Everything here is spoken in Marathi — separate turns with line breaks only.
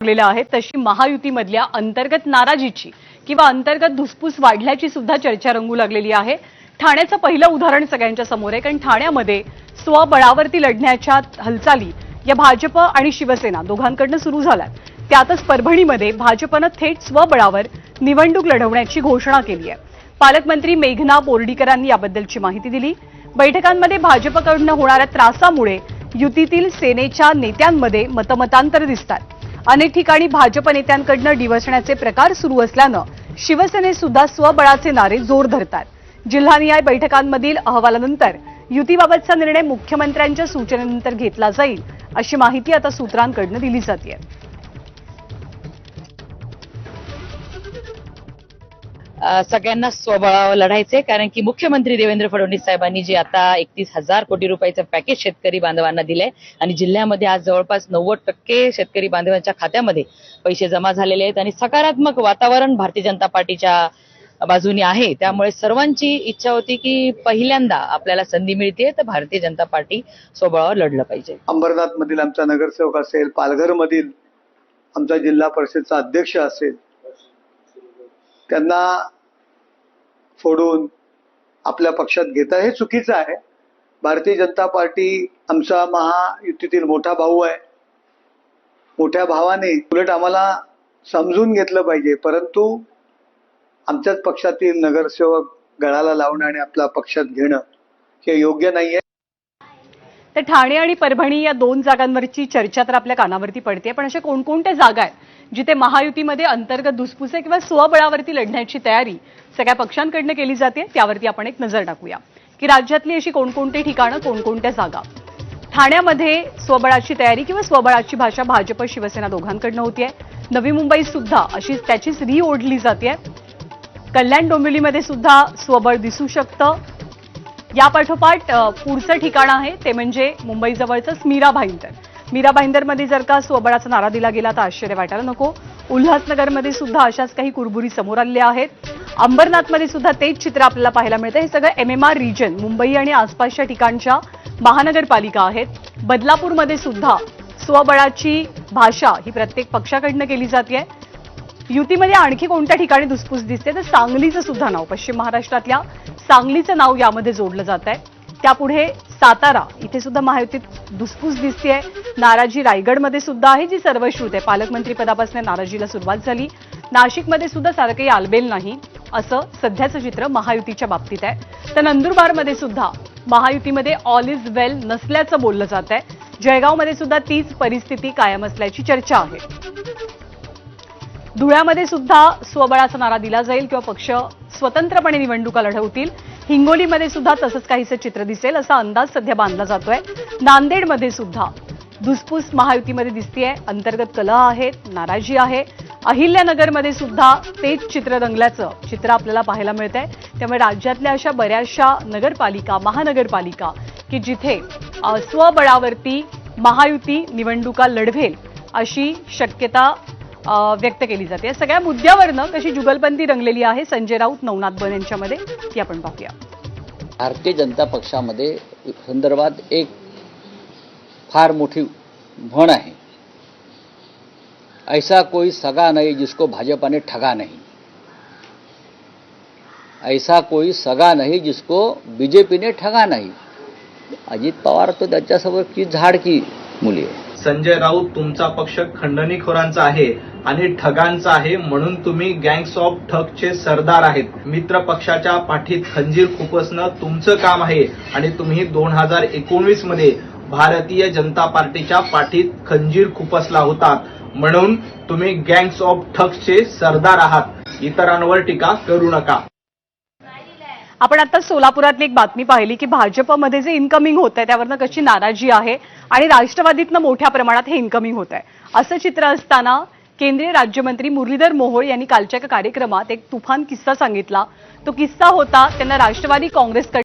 लागलेलं आहे तशी महायुतीमधल्या अंतर्गत नाराजीची किंवा अंतर्गत धुसफूस वाढल्याची सुद्धा चर्चा रंगू लागलेली आहे। ठाण्याचं पहिलं उदाहरण सगळ्यांच्या समोर आहे, कारण ठाण्यामध्ये स्वबळावरती लढण्याच्या हालचाली या भाजप आणि शिवसेना दोघांकडून सुरू झाल्यात। त्यातच परभणीमध्ये भाजपनं थेट स्वबळावर निवडणूक लढवण्याची घोषणा केली आहे। पालकमंत्री मेघना बोर्डीकरांनी याबद्दलची माहिती दिली। बैठकांमध्ये भाजपकडून होणाऱ्या त्रासामुळे युतीतील सेनेच्या नेत्यांमध्ये मतमतांतर दिसतात। अनेक ठिकाणी भाजप नेत्यांकडून डिवचण्याचे प्रकार सुरू असल्यानं शिवसेने सुद्धा स्वबळाचे नारे जोर धरतात। जिल्हानिहाय बैठकांमधील अहवालानंतर युतीबाबतचा निर्णय मुख्यमंत्र्यांच्या सूचनेनंतर घेतला जाईल, अशी माहिती आता सूत्रांकडून दिली जाते।
सगळ्यांना स्वबळावर लढायचे, कारण की मुख्यमंत्री देवेंद्र फडणवीस साहेबांनी जे आता 31,000 कोटी रुपयाचं पॅकेज शेतकरी बांधवांना दिलंय आणि जिल्ह्यामध्ये आज जवळपास 90% शेतकरी बांधवांच्या खात्यामध्ये पैसे जमा झालेले आहेत आणि सकारात्मक वातावरण भारतीय जनता पार्टीच्या बाजूने आहे। त्यामुळे सर्वांची इच्छा होती की पहिल्यांदा आपल्याला संधी मिळते तर भारतीय जनता पार्टी स्वबळावर लढलं पाहिजे।
अंबरनाथ मधील आमचा नगरसेवक असेल, पालघर मधील आमचा जिल्हा परिषदचा अध्यक्ष असेल, त्यांना फोडून आपल्या पक्षात घेता हे चुकीचं आहे। भारतीय जनता पार्टी आमचा महायुतीतील मोठा भाऊ आहे। मोठ्या भावाने उलट आम्हाला समजून घेतलं पाहिजे, परंतु आमच्याच पक्षातील नगरसेवक गळाला लावणं आणि आपला पक्षात घेणं हे योग्य नाहीये।
तर ठाणे आणि परभणी या दोन जागांवरची चर्चा तर आपल्या कानावरती पडते, पण अशा कोणकोणत्या जागा आहेत जिथे महायुतीमध्ये अंतर्गत धुसफूस किंवा स्वबळावरती लढण्याची तयारी सगळ्या पक्षांकडून केली जाते, त्यावरती आपण एक नजर टाकूया की राज्यातली अशी कोणकोणती ठिकाणं, कोणकोणत्या जागा। ठाण्यामध्ये स्वबळाची तयारी किंवा स्वबळाची भाषा भाजप शिवसेना दोघांकडून होतीये। नवी मुंबईत सुद्धा अशीच त्याचीच री ओढली जाते। कल्याण डोंबिवलीमध्ये सुद्धा स्वबळ दिसू शकतं। या पाठोपाठ पुढचं ठिकाण आहे ते म्हणजे मुंबईजवळचं मीरा भाईंदर। मीरा भाईंदरमध्ये जर का स्वबळाचा नारा दिला गेला तर आश्चर्य वाटायला नको। उल्हासनगरमध्ये सुद्धा अशाच काही कुरबुरी समोर आलेल्या आहेत। अंबरनाथमध्ये सुद्धा तेच चित्र आपल्याला पाहायला मिळतं। हे सगळं MMR रिजन, मुंबई आणि आसपासच्या ठिकाणच्या महानगरपालिका आहेत। बदलापूरमध्ये सुद्धा स्वबळाची भाषा ही प्रत्येक पक्षाकडून केली जाते। युतीमध्ये आणखी कोणत्या ठिकाणी धुसफूस दिसते तर सांगलीचं सुद्धा नाव, पश्चिम महाराष्ट्रातल्या सांगलीचं नाव यामध्ये जोडलं जात आहे। त्यापुढे सातारा, इथे सुद्धा महायुतीत धुसफूस दिसतेय। नाराजी रायगडमध्ये सुद्धा आहे जी सर्वश्रुत आहे। पालकमंत्री पदापासून नाराजीला सुरुवात झाली। नाशिकमध्ये सुद्धा सारं काही आलबेल नाही असं सध्याचं चित्र महायुतीच्या बाबतीत आहे। तर नंदुरबारमध्ये सुद्धा महायुतीमध्ये ऑल इज वेल नसल्याचं बोललं जात आहे। जळगावमध्ये सुद्धा तीच परिस्थिती कायम असल्याची चर्चा आहे। धुळ्यामध्ये सुद्धा स्वबळाचा नारा दिला जाईल किंवा पक्ष स्वतंत्रपणे निवडणुका लढवतील। हिंगोलीमध्ये सुद्धा तसंच काहीसं चित्र दिसेल असा अंदाज सध्या बांधला जातोय। नांदेडमध्ये सुद्धा धुसफूस महायुतीमध्ये दिसतेय, अंतर्गत कलह आहेत, नाराजी आहे। अहिल्यानगरमध्ये सुद्धा तेच चित्र रंगल्याचं चित्र आपल्याला पाहायला मिळतंय। त्यामुळे राज्यातल्या अशा बऱ्याचशा नगरपालिका, महानगरपालिका की जिथे स्वबळावरती महायुती निवडणुका लढवेल अशी शक्यता व्यक्त केली जाते। या सगळ्या मुद्द्यावरनं कशी जुगलबंदी रंगलेली आहे संजय राऊत, नवनाथ बन यांच्यामध्ये ती आपण पाहूया।
भारतीय जनता पक्षामध्ये संदर्भात एक फार मोठी म्हण आहे, ऐसा कोई सगा नहीं जिसको भाजपा ने ठगा नहीं, ऐसा कोई सगा नहीं जिसको बीजेपी ने ठगा नहीं। अजित पवार तो त्याच्यासोबतची झाडकी मुली आहे।
संजय राऊत, तुमचा पक्ष खंडणीखोरांचा आहे आणि ठगांचा आहे, म्हणून तुम्ही गँग्स ऑफ ठगचे सरदार आहेत। मित्र पक्षाच्या पाठीत खंजीर खुपसणं तुमचं काम आहे आणि तुम्ही 2019 मध्ये भारतीय जनता पार्टीच्या पाठीत खंजीर खुपसला होता, म्हणून तुम्ही गँग्स ऑफ ठगचे सरदार आहात। इतरांवर टीका करू नका।
आपण आता सोलापुरातली एक बातमी पाहिली की भाजपमध्ये जे इन्कमिंग होत आहे त्यावरनं कशी नाराजी आहे आणि राष्ट्रवादीतनं मोठ्या प्रमाणात हे इन्कमिंग होत आहे असं चित्र असताना केंद्रीय राज्यमंत्री मुरलीधर मोहोळ यांनी कालच्या एका कार्यक्रमात एक तुफान किस्सा सांगितला। तो किस्सा होता त्यांना राष्ट्रवादी काँग्रेसकडे